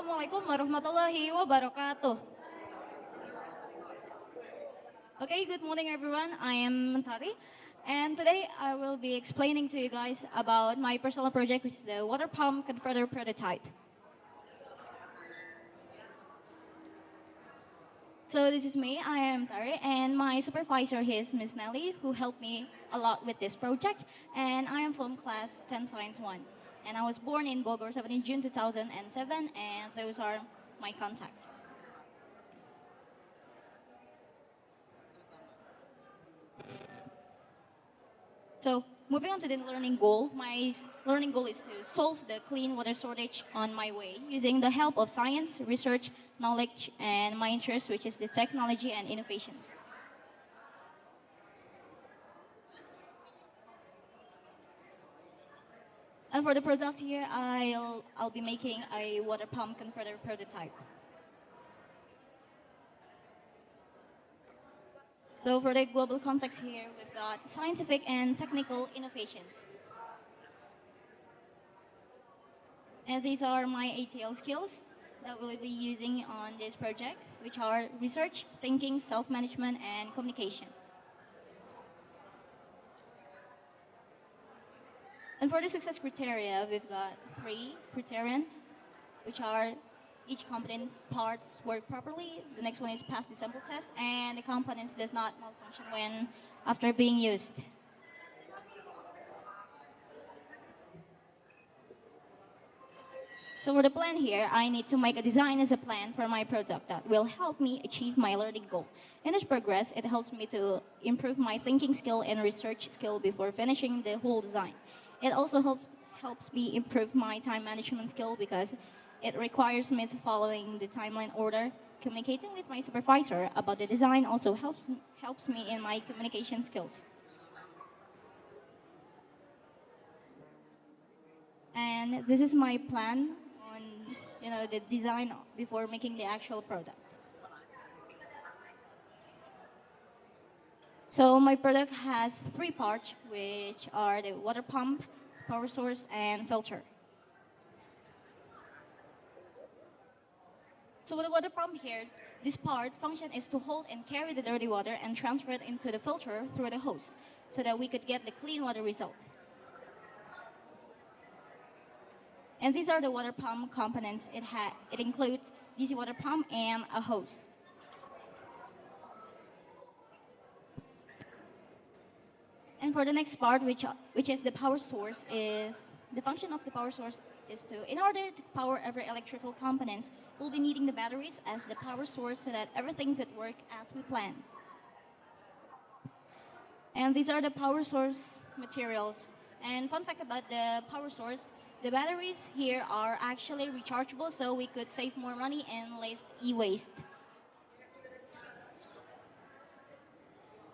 Assalamualaikum warahmatullahi wabarakatuh. Okay, good morning everyone. I am Mentari, and today I will be explaining to you guys about my personal project, which is the water pump converter prototype. So this is me, I am Tari, and my supervisor is Miss Nelly, who helped me a lot with this project, and I am from class 10 Science 1. And I was born in Bogor, 17 June 2007, and those are my contacts. So moving on to the learning goal, my learning goal is to solve the clean water shortage on my way using the help of science, research, knowledge, and my interest, which is the technology and innovations. And for the product here, I'll be making a water pump converter prototype. So for the global context here, we've got scientific and technical innovations. And these are my ATL skills that we'll be using on this project, which are research, thinking, self-management, and communication. And for the success criteria, we've got 3 criterion, which are each component parts work properly. The next one is pass the sample test, and the components does not malfunction when after being used. So for the plan here, I need to make a design as a plan for my product that will help me achieve my learning goal. In this progress, it helps me to improve my thinking skill and research skill before finishing the whole design. It also helps me improve my time management skill because it requires me to following the timeline order. Communicating with my supervisor about the design also helps me in my communication skills. And this is my plan on the design before making the actual product. So my product has 3 parts, which are the water pump, power source, and filter. So with the water pump here, this part function is to hold and carry the dirty water and transfer it into the filter through the hose so that we could get the clean water result. And these are the water pump components. It includes DC water pump and a hose. And for the next part, which is the power source, is the function of the power source is to, in order to power every electrical components, we'll be needing the batteries as the power source so that everything could work as we plan. And these are the power source materials. And fun fact about the power source, the batteries here are actually rechargeable, so we could save more money and less e-waste.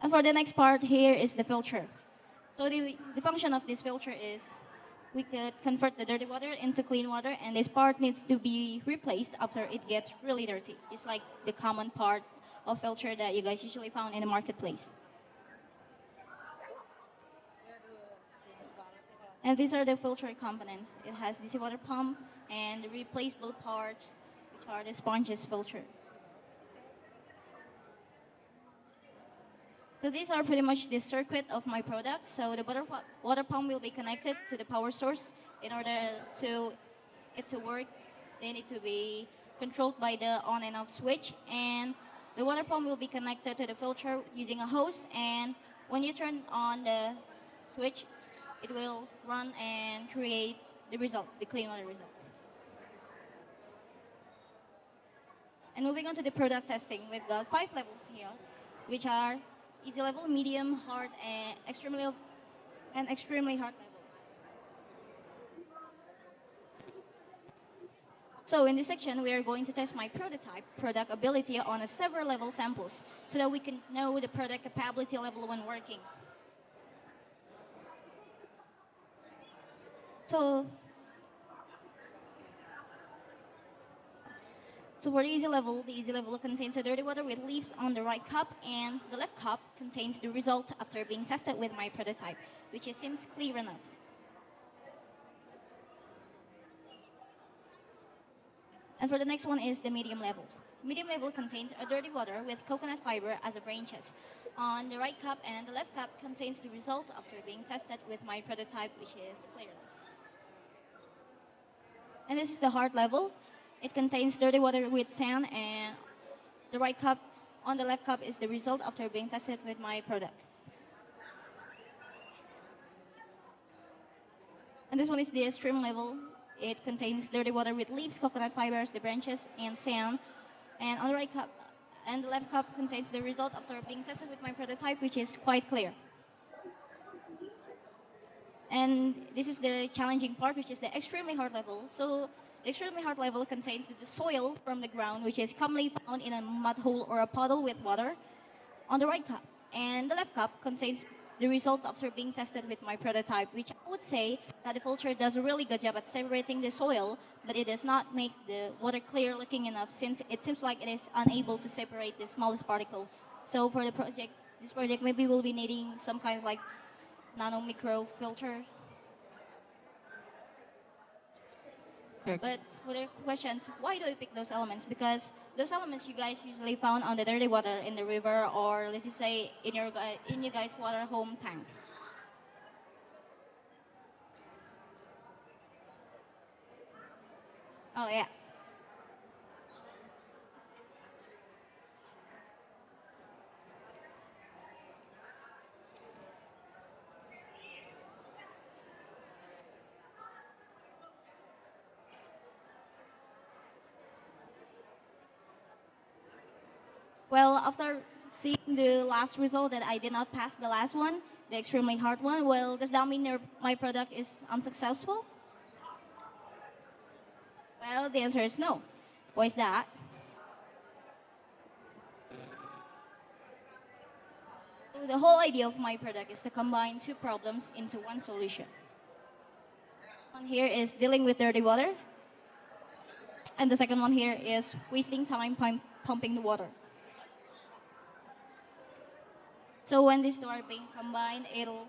And for the next part here is the filter. So the function of this filter is we could convert the dirty water into clean water, and this part needs to be replaced after it gets really dirty, just like the common part of filter that you guys usually found in the marketplace. And these are the filter components. It has DC water pump and the replaceable parts, which are the sponges filter. So these are pretty much the circuit of my product. So the water pump will be connected to the power source. In order to it to work, they need to be controlled by the on and off switch. And the water pump will be connected to the filter using a hose. And when you turn on the switch, it will run and create the result, the clean water result. And moving on to the product testing, we've got 5 levels here, which are easy level, medium, hard, and extremely hard level. So in this section, we are going to test my prototype product ability on a several level samples so that we can know the product capability level when working. So for the easy level contains the dirty water with leaves on the right cup, and the left cup contains the result after being tested with my prototype, which seems clear enough. And for the next one is the medium level. Medium level contains a dirty water with coconut fiber as a branches. On the right cup and the left cup contains the result after being tested with my prototype, which is clear level. And this is the hard level. It contains dirty water with sand, and the right cup on the left cup is the result after being tested with my product. And this one is the extreme level. It contains dirty water with leaves, coconut fibers, the branches, and sand. And on the right cup and the left cup contains the result after being tested with my prototype, which is quite clear. And this is the challenging part, which is the extremely hard level. So the extremely hard level contains the soil from the ground, which is commonly found in a mud hole or a puddle with water on the right cup. And the left cup contains the result after being tested with my prototype, which I would say that the filter does a really good job at separating the soil, but it does not make the water clear looking enough, since it seems like it is unable to separate the smallest particle. So for this project, maybe we'll be needing some kind of like nano micro filter. Okay. But for the questions, why do I pick those elements? Because those elements you guys usually found on the dirty water in the river, or let's just say in your guys' water home tank. Oh yeah. Well, after seeing the last result that I did not pass the last one, the extremely hard one, well, does that mean my product is unsuccessful? Well, the answer is no. Why is that? So the whole idea of my product is to combine two problems into one solution. One here is dealing with dirty water, and the second one here is wasting time pumping the water. So when these two are being combined, it'll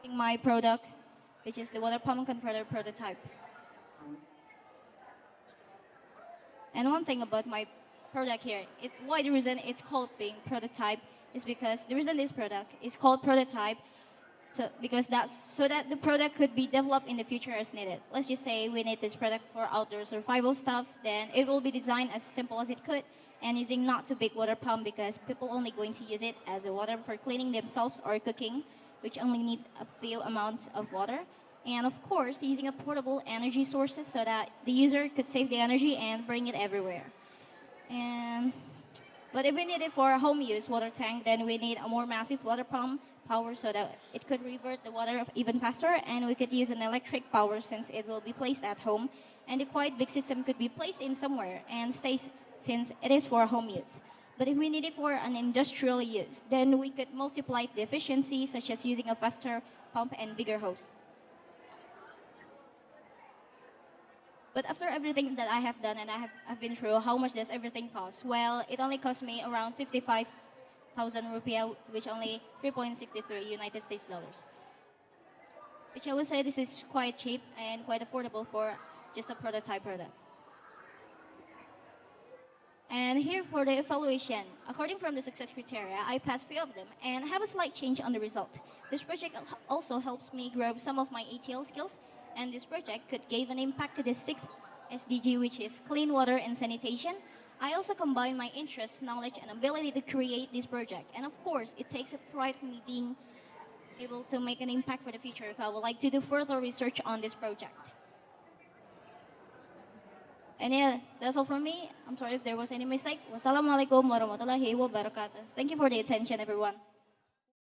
make my product, which is the water pump converter prototype. And one thing about my product here, why the reason it's called being prototype is because the reason this product is called prototype, so that the product could be developed in the future as needed. Let's just say we need this product for outdoor survival stuff, then it will be designed as simple as it could, and using not too big water pump, because people only going to use it as a water for cleaning themselves or cooking, which only needs a few amounts of water. And of course, using a portable energy sources so that the user could save the energy and bring it everywhere. But if we need it for a home use water tank, then we need a more massive water pump power so that it could revert the water even faster, and we could use an electric power since it will be placed at home, and the quite big system could be placed in somewhere and stays since it is for home use. But if we need it for an industrial use, then we could multiply the efficiency, such as using a faster pump and bigger hose. But after everything that I have done and I've been through, how much does everything cost? Well, it only cost me around 55,000 rupiah, which only 3.63 United States dollars. Which I would say this is quite cheap and quite affordable for just a prototype product. And here for the evaluation, according from the success criteria, I passed few of them and have a slight change on the result. This project also helps me grow some of my ATL skills, and this project could give an impact to the 6th SDG, which is clean water and sanitation. I also combine my interests, knowledge, and ability to create this project. And of course, it takes a pride in me being able to make an impact for the future if I would like to do further research on this project. And yeah, that's all from me. I'm sorry if there was any mistake. Wassalamualaikum warahmatullahi wabarakatuh. Thank you for the attention, everyone.